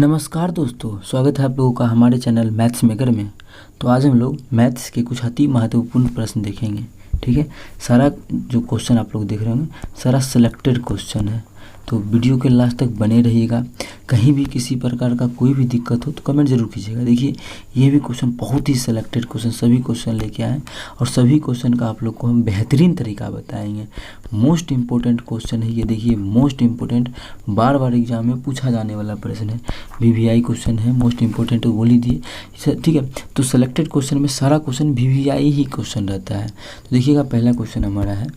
नमस्कार दोस्तों, स्वागत है आप लोगों का हमारे चैनल मैथ्स मेकर में। तो आज हम लोग मैथ्स के कुछ अति महत्वपूर्ण प्रश्न देखेंगे। ठीक है, सारा जो क्वेश्चन आप लोग देख रहे होंगे सारा सिलेक्टेड क्वेश्चन है, तो वीडियो के लास्ट तक बने रहिएगा। कहीं भी किसी प्रकार का कोई भी दिक्कत हो तो कमेंट जरूर कीजिएगा। देखिए, ये भी क्वेश्चन बहुत ही सिलेक्टेड क्वेश्चन, सभी क्वेश्चन लेके आए और सभी क्वेश्चन का आप लोग को हम बेहतरीन तरीका बताएंगे। मोस्ट इम्पोर्टेंट क्वेश्चन है ये, देखिए मोस्ट इम्पोर्टेंट, बार बार एग्जाम में पूछा जाने वाला प्रश्न है, वीवीआई क्वेश्चन है, मोस्ट इम्पोर्टेंट तो बोल ही दिए। ठीक है, तो सिलेक्टेड क्वेश्चन में सारा क्वेश्चन वीवीआई ही क्वेश्चन रहता है। तो देखिएगा, पहला क्वेश्चन हमारा है,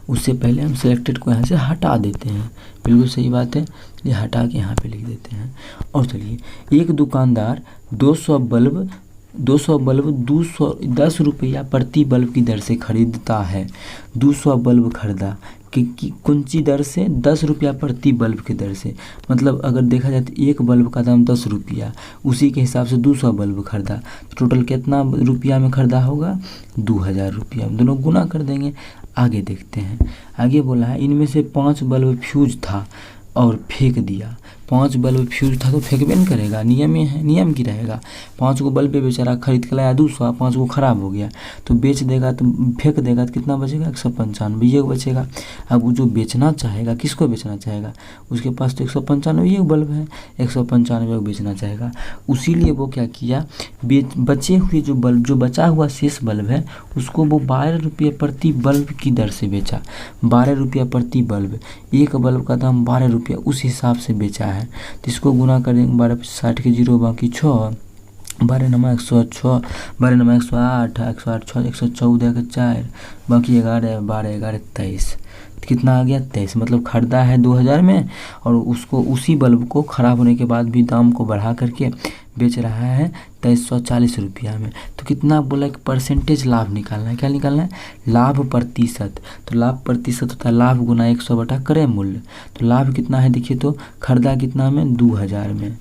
उससे पहले हम सिलेक्टेड को यहाँ से हटा देते हैं। बिल्कुल सही बात है, ये हटा के यहाँ पे लिख देते हैं। और चलिए, एक दुकानदार 200 बल्ब 210 रुपया प्रति बल्ब की दर से खरीदता है। 200 बल्ब खरीदा कि कौन सी दर से? 10 रुपया प्रति बल्ब की दर से। मतलब अगर देखा जाए तो एक बल्ब का दाम 10 रुपया, उसी के हिसाब से 200 बल्ब खरीदा, तो टोटल कितना रुपया में खरीदा होगा? 2000 रुपया। दोनों गुना कर देंगे। आगे देखते हैं, आगे बोला है इनमें से 5 बल्ब फ्यूज था और फेंक दिया। 5 बल्ब फ्यूज था तो फेंकबे नहीं करेगा, नियम ही है, नियम की रहेगा। 5 को बल्ब बेचारा खरीद के लाया 200, 5 को खराब हो गया तो बेच देगा, तो फेंक देगा तो कितना बचेगा? 195 ये बचेगा। अब वो जो बेचना चाहेगा, किसको बेचना चाहेगा? उसके पास तो 195 बल्ब है, 195 को बेचना चाहेगा। उसीलिए वो क्या किया, बचे हुए जो बल्ब, जो बचा हुआ शेष बल्ब है, उसको वो 12 रुपये प्रति बल्ब की दर से बेचा। 12 रुपया प्रति बल्ब, एक बल्ब का दाम 12 रुपया, उस हिसाब से बेचा है। तो इसको गुना कर देंगे, 12 60 के 0 बाकी 6, 12 नमा 106, 12 नमा 108, 108 6 114 का 4 बाकी 11, 12 11 23, कितना आ गया? 23। मतलब खरीदा है 2000 में और उसको उसी बल्ब को खराब होने के बाद भी दाम को बढ़ा करके बेच रहा है 2340 रुपया में। तो कितना बोला कि परसेंटेज लाभ निकालना है। क्या निकालना है? लाभ प्रतिशत। तो लाभ प्रतिशत होता है लाभ गुना 100 बटा क्रय मूल्य। तो लाभ कितना है देखिए, तो खरीदा कितना में? 2000 में।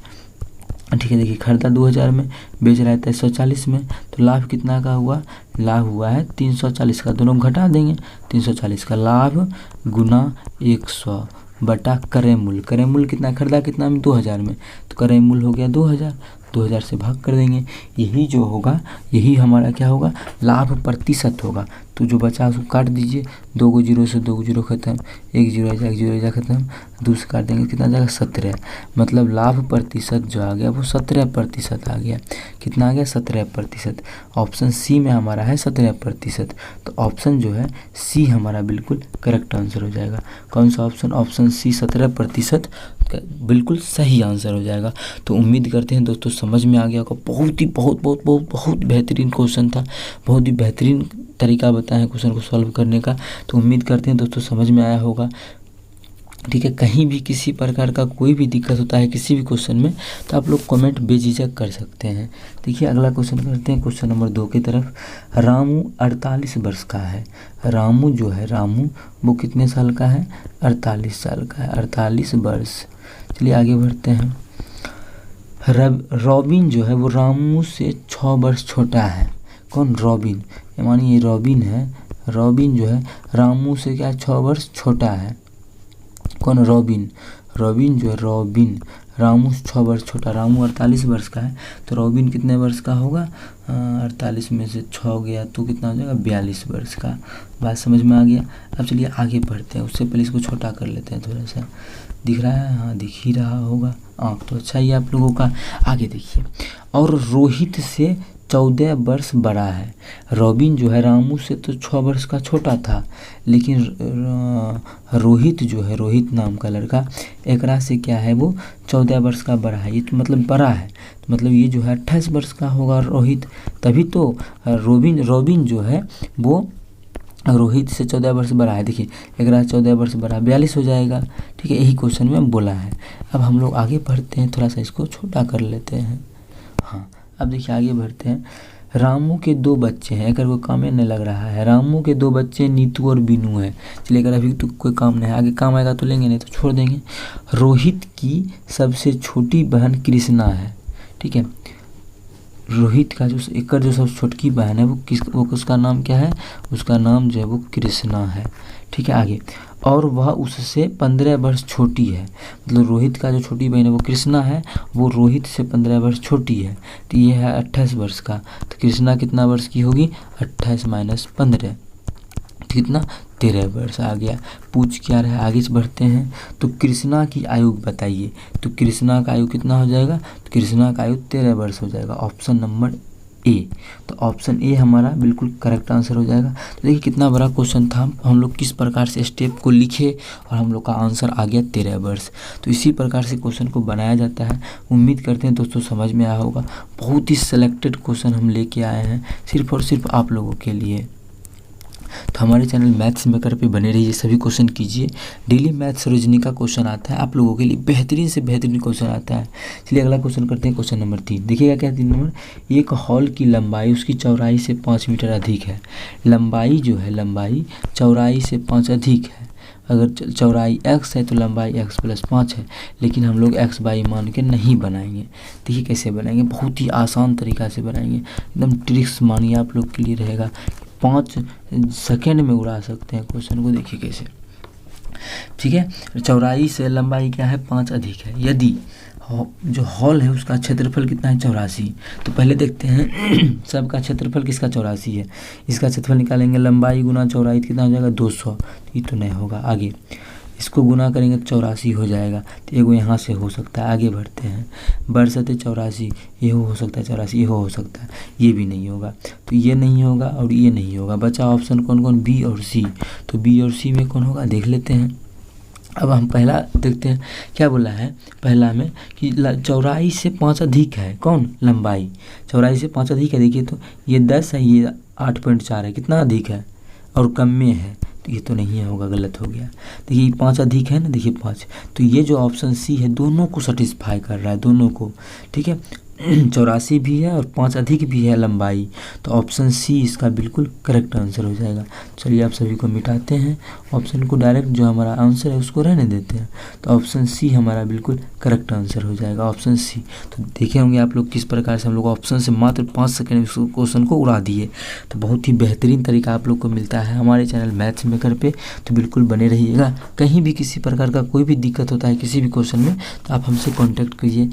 ठीक है, देखिए खरीदा 2000 में, बेच रहा है 2340 में, तो लाभ कितना का हुआ? लाभ हुआ है 340 का। दोनों घटा देंगे, 340 का लाभ गुना 100 बटा क्रय मूल्य। क्रय मूल्य कितना? खरीदा कितना में? 2000 में, तो क्रय मूल्य हो गया 2000। 2000 से भाग कर देंगे, यही जो होगा यही हमारा क्या होगा? लाभ प्रतिशत होगा। तो जो बचा उसको काट दीजिए, 2 को 0 से 2 को 0 खत्म, 1 0 जा खत्म, 2 से काट देंगे, कितना जाएगा? 17। मतलब लाभ प्रतिशत जो आ गया वो 17% आ गया। कितना आ गया? 17%। ऑप्शन सी में हमारा है 17%। तो ऑप्शन जो है सी हमारा बिल्कुल करेक्ट आंसर हो जाएगा। कौन सा ऑप्शन? ऑप्शन सी 17% बिल्कुल सही आंसर हो जाएगा। तो उम्मीद करते हैं दोस्तों समझ में आ गया होगा। बहुत ही बहुत बेहतरीन क्वेश्चन था, बहुत ही बेहतरीन तरीका बताया है क्वेश्चन को सॉल्व करने का। तो उम्मीद करते हैं दोस्तों समझ में आया होगा। ठीक है, कहीं भी किसी प्रकार का कोई भी दिक्कत होता है किसी भी क्वेश्चन में तो आप लोग कमेंट बेझिझक कर सकते हैं। देखिए, अगला क्वेश्चन करते हैं, क्वेश्चन नंबर 2 की तरफ। रामू 48 वर्ष का है। रामू जो है, रामू वो कितने साल का है? 48 साल का है, 48 वर्ष। चलिए आगे बढ़ते हैं। रॉबिन जो है वो रामू से 6 वर्ष छोटा है। कौन? रॉबिन। मानिए ये रॉबिन है, रॉबिन जो है रामू से क्या 6 वर्ष छोटा है। कौन? रॉबिन। रॉबिन जो है, रॉबिन रामू से 6 वर्ष छोटा। रामू 48 वर्ष का है, तो रॉबिन कितने वर्ष का होगा? 48 में से 6 गया तो कितना हो जाएगा? 42 वर्ष का। बात समझ में आ गया। अब चलिए आगे बढ़ते हैं, उससे पहले इसको छोटा कर लेते हैं थोड़ा सा। दिख रहा है? हाँ, दिख ही रहा होगा। आँख तो अच्छा ही आप लोगों का। आगे देखिए, और रोहित से 14 वर्ष बड़ा है। रॉबिन जो है रामू से तो 6 वर्ष का छोटा था, लेकिन रोहित जो है, रोहित नाम का लड़का, एकरा से क्या है वो 14 वर्ष का बड़ा है। ये तो मतलब बड़ा है, तो मतलब ये जो है 28 वर्ष का होगा रोहित। तभी तो रॉबिन जो है वो रोहित से 14 वर्ष बड़ा है। देखिए, एकरा 14 वर्ष बड़ा 42 हो जाएगा। ठीक है, यही क्वेश्चन में बोला है। अब हम लोग आगे बढ़ते हैं, थोड़ा सा इसको छोटा कर लेते हैं। हाँ, अब देखिए आगे बढ़ते हैं। रामू के 2 बच्चे हैं, अगर कोई काम नहीं लग रहा है। रामू के 2 बच्चे नीतू और बीनू है। चलिए, अगर अभी तो कोई काम नहीं है, आगे काम आएगा तो लेंगे, नहीं तो छोड़ देंगे। रोहित की सबसे छोटी बहन कृष्णा है। ठीक है, रोहित का जो एकर जो सबसे छोटकी बहन है वो उसका नाम क्या है, उसका नाम जो है वो कृष्णा है। ठीक है, आगे, और वह उससे 15 वर्ष छोटी है। मतलब रोहित का जो छोटी बहन है वो कृष्णा है, वो रोहित से 15 वर्ष छोटी है, तो ये है 28 वर्ष का। तो कृष्णा कितना वर्ष की होगी, 28 माइनस 15, कितना, 13 वर्ष आ गया। पूछ क्या रहा है, आगे से बढ़ते हैं। तो कृष्णा की आयु बताइए, तो कृष्णा का आयु कितना हो जाएगा, तो कृष्णा का आयु 13 वर्ष हो जाएगा, ऑप्शन नंबर ए। तो ऑप्शन ए हमारा बिल्कुल करेक्ट आंसर हो जाएगा। तो देखिए कितना बड़ा क्वेश्चन था, हम लोग किस प्रकार से स्टेप को लिखे और हम लोग का आंसर आ गया 13 वर्ष। तो इसी प्रकार से क्वेश्चन को बनाया जाता है। उम्मीद करते हैं दोस्तों समझ में आया होगा। बहुत ही सिलेक्टेड क्वेश्चन हम लेके आए हैं सिर्फ और सिर्फ आप लोगों के लिए। तो हमारे चैनल मैथ्स मेकर पे बने रहिए, सभी क्वेश्चन कीजिए। डेली मैथ्स रीजनिंग का क्वेश्चन आता है आप लोगों के लिए, बेहतरीन से बेहतरीन क्वेश्चन आता है। चलिए अगला क्वेश्चन करते हैं, क्वेश्चन नंबर 3। देखिएगा क्या 3 नंबर, एक हॉल की लंबाई उसकी चौड़ाई से 5 मीटर अधिक है। लंबाई जो है, लंबाई चौड़ाई से 5 अधिक है। अगर चौड़ाई x है तो लंबाई x + 5 है, लेकिन हम लोग x बाई मान के नहीं बनाएंगे। देखिए कैसे बनाएंगे, बहुत ही आसान तरीका से बनाएंगे, एकदम ट्रिक्स मानिए आप लोग के लिए रहेगा। 5 सेकेंड में उड़ा सकते हैं क्वेश्चन को, देखिए कैसे। ठीक है, चौड़ाई से लंबाई क्या है, 5 अधिक है। यदि जो हॉल है उसका क्षेत्रफल कितना है, 84। तो पहले देखते हैं सबका क्षेत्रफल किसका 84 है, इसका क्षेत्रफल निकालेंगे, लंबाई गुना चौड़ाई कितना हो जाएगा, 200। ये तो नहीं होगा। आगे इसको गुना करेंगे तो 84 हो जाएगा, तो एगो यहाँ से हो सकता है। आगे बढ़ते हैं, बरसते 84, ये हो सकता है 84, ये हो सकता है, ये भी नहीं होगा। तो ये नहीं होगा और ये नहीं होगा। बचा ऑप्शन कौन कौन, बी और सी। तो बी और सी में कौन होगा, देख लेते हैं। अब हम पहला देखते हैं क्या बोला है, पहला में कि चौड़ाई से 5 अधिक है, कौन, लंबाई चौड़ाई से 5 अधिक है। देखिए तो ये 10 है, ये 8.4 है, कितना अधिक है और कम में है, तो ये तो नहीं होगा, गलत हो गया। देखिए 5 अधिक है ना, देखिए 5, तो ये जो ऑप्शन सी है दोनों को सेटिस्फाई कर रहा है, दोनों को। ठीक है, 84 भी है और 5 अधिक भी है लंबाई, तो ऑप्शन सी इसका बिल्कुल करेक्ट आंसर हो जाएगा। चलिए आप सभी को मिटाते हैं, ऑप्शन को डायरेक्ट जो हमारा आंसर है उसको रहने देते हैं। तो ऑप्शन सी हमारा बिल्कुल करेक्ट आंसर हो जाएगा, ऑप्शन सी। तो देखे होंगे आप लोग किस प्रकार से हम लोग ऑप्शन से मात्र 5 सेकेंड में क्वेश्चन को उड़ा दिए। तो बहुत ही बेहतरीन तरीका आप लोग को मिलता है हमारे चैनल मैथ्स मेकर पे, तो बिल्कुल बने रहिएगा। कहीं भी किसी प्रकार का कोई भी दिक्कत होता है किसी भी क्वेश्चन में, तो आप हमसे कॉन्टैक्ट कीजिए।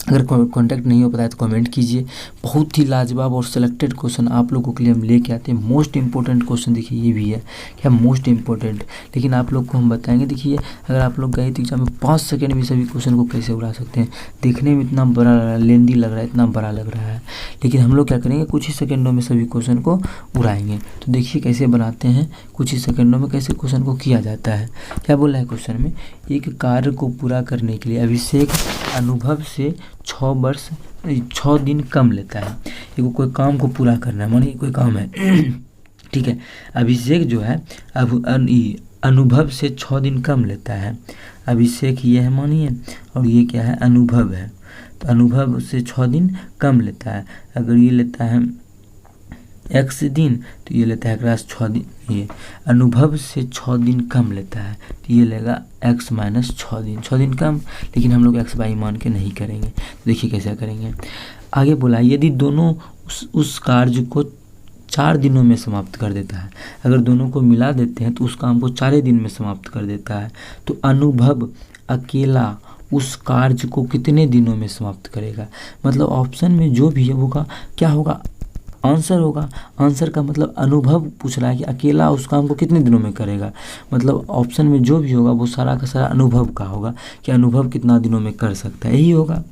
अगर कांटेक्ट नहीं हो पाता है तो कमेंट कीजिए। बहुत ही लाजवाब और सिलेक्टेड क्वेश्चन आप लोगों के लिए हम लेके आते हैं। मोस्ट इंपॉर्टेंट क्वेश्चन देखिए ये भी है क्या, मोस्ट इंपॉर्टेंट, लेकिन आप लोग को हम बताएंगे। देखिए अगर आप लोग गए तो एग्जाम में 5 सेकंड में सभी क्वेश्चन को कैसे उड़ा सकते हैं। देखने में इतना बड़ा लेंदी लग रहा है, इतना बड़ा लग रहा है, लेकिन हम लोग क्या करेंगे, कुछ ही सेकंडों में सभी क्वेश्चन को उड़ाएंगे। तो देखिए कैसे बनाते हैं, कुछ ही सेकंडों में कैसे क्वेश्चन को किया जाता है। क्या बोला है क्वेश्चन में, एक कार्य को पूरा करने के लिए अभिषेक अनुभव से 6 दिन कम लेता है। देखो कोई काम को पूरा करना है, मानिए कोई काम है ठीक है, अभिषेक जो है अब अनुभव से 6 दिन कम लेता है। अभिषेक ये है मानिए, और ये क्या है, अनुभव है। तो अनुभव से 6 दिन कम लेता है। अगर ये लेता है x दिन तो ये लेता है क्लास 6 दिन, ये अनुभव से 6 दिन कम लेता है तो ये लेगा x - 6 दिन, 6 दिन कम, लेकिन हम लोग x बाई मान के नहीं करेंगे। तो देखिए कैसे करेंगे। आगे बोला यदि दोनों उस कार्य को 4 दिनों में समाप्त कर देता है। अगर दोनों को मिला देते हैं तो उस काम को 4 दिन में समाप्त कर देता है। तो अनुभव अकेला उस कार्य को कितने दिनों में समाप्त करेगा। मतलब ऑप्शन में जो भी है वो का क्या होगा, आंसर होगा। आंसर का मतलब अनुभव पूछ रहा है कि अकेला उस काम को कितने दिनों में करेगा। मतलब ऑप्शन में जो भी होगा वो सारा का सारा अनुभव का होगा कि अनुभव कितना दिनों में कर सकता है, यही होगा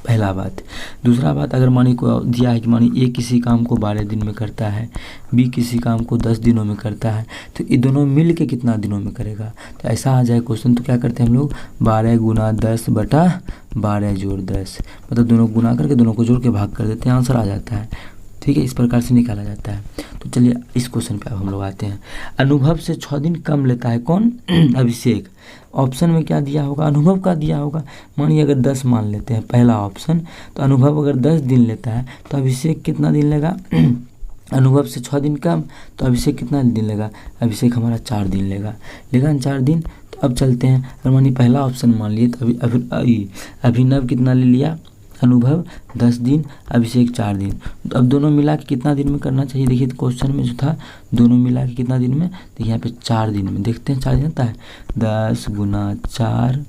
पहला बात। दूसरा बात, अगर मानी को दिया है कि मानी ए किसी काम को 12 दिन में करता है, बी किसी काम को 10 दिनों में करता है, तो ये दोनों मिल के कितना दिनों में करेगा। तो ऐसा आ जाए क्वेश्चन तो क्या करते हैं हम लोग, 12 × 10 बटा 12 जोड़ 10, मतलब दोनों गुना करके दोनों को जोड़ के भाग कर देते हैं, आंसर आ जाता है। ठीक है, इस प्रकार से निकाला जाता है। तो चलिए इस क्वेश्चन पे अब हम लोग आते हैं। अनुभव से 6 दिन कम लेता है कौन, अभिषेक। ऑप्शन में क्या दिया होगा, अनुभव का दिया होगा। मानिए अगर 10 मान लेते हैं पहला ऑप्शन, तो अनुभव अगर 10 दिन लेता है तो अभिषेक कितना दिन लेगा अनुभव से 6 दिन कम, तो अभिषेक कितना दिन लेगा, अभिषेक हमारा 4 दिन लेगा 4 दिन। तो अब चलते हैं, अगर मानिए पहला ऑप्शन मान लिए तो अभिनव कितना ले लिया, अनुभव 10 दिन, अभिषेक 4 दिन। तो अब दोनों मिला के कितना दिन में करना चाहिए? देखिए तो क्वेश्चन में जो था दोनों मिला के कितना दिन में, देखिए यहाँ पे 4 दिन में। देखते हैं 4 दिन आता है 10 गुना 4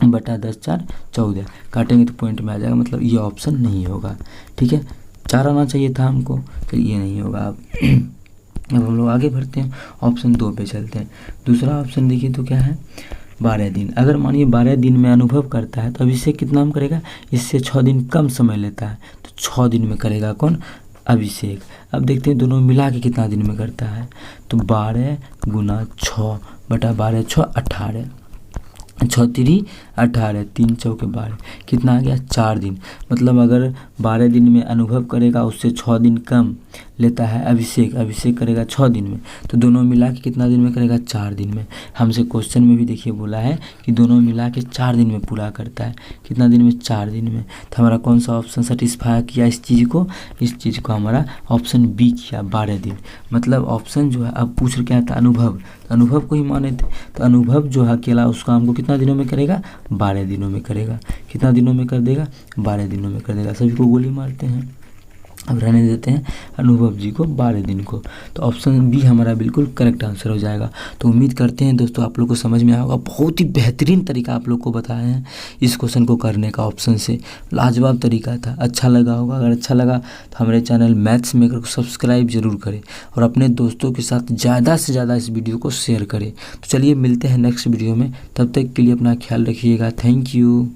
बटा 10 4 14। काटेंगे तो पॉइंट में आ जाएगा, मतलब ये ऑप्शन नहीं होगा। ठीक है, 4 आना चाहिए था हमको, तो ये नहीं होगा। अब हम लोग आगे बढ़ते हैं, ऑप्शन 2 पे चलते हैं। दूसरा ऑप्शन देखिए तो क्या है, 12 दिन। अगर मानिए 12 दिन में अनुभव करता है तो अभिषेक कितना में करेगा? इससे 6 दिन कम समय लेता है, तो 6 दिन में करेगा कौन? अभिषेक। अब देखते हैं दोनों मिला के कितना दिन में करता है, तो 12 गुना 6 बटा 12 6 18, 6 3 18, 3 चौके 12, कितना आ गया? 4 दिन। मतलब अगर 12 दिन में अनुभव करेगा उससे 6 दिन कम लेता है अभिषेक, अभिषेक करेगा 6 दिन में, तो दोनों मिला के कितना दिन में करेगा? 4 दिन में। हमसे क्वेश्चन में भी देखिए बोला है कि दोनों मिला के 4 दिन में पूरा करता है। कितना दिन में? 4 दिन में। तो हमारा कौन सा ऑप्शन सेटिस्फाई किया इस चीज़ को? इस चीज़ को हमारा ऑप्शन बी किया, 12 दिन। मतलब ऑप्शन जो है अब पूछ रहे क्या था? अनुभव, तो अनुभव को ही माने थे, तो अनुभव जो है अकेला उस काम को कितना दिनों में करेगा? 12 दिनों में करेगा। कितना दिनों में कर देगा? 12 दिनों में कर देगा। सभी को गोली मारते हैं, अब रहने देते हैं अनुभव जी को 12 दिन को। तो ऑप्शन बी हमारा बिल्कुल करेक्ट आंसर हो जाएगा। तो उम्मीद करते हैं दोस्तों आप लोग को समझ में आया होगा। बहुत ही बेहतरीन तरीका आप लोग को बताए हैं इस क्वेश्चन को करने का, ऑप्शन से लाजवाब तरीका था। अच्छा लगा होगा, अगर अच्छा लगा तो हमारे चैनल मैथ्स मेकर को सब्सक्राइब जरूर करें और अपने दोस्तों के साथ ज़्यादा से ज़्यादा इस वीडियो को शेयर करें। तो चलिए मिलते हैं नेक्स्ट वीडियो में, तब तक के लिए अपना ख्याल रखिएगा। Thank you.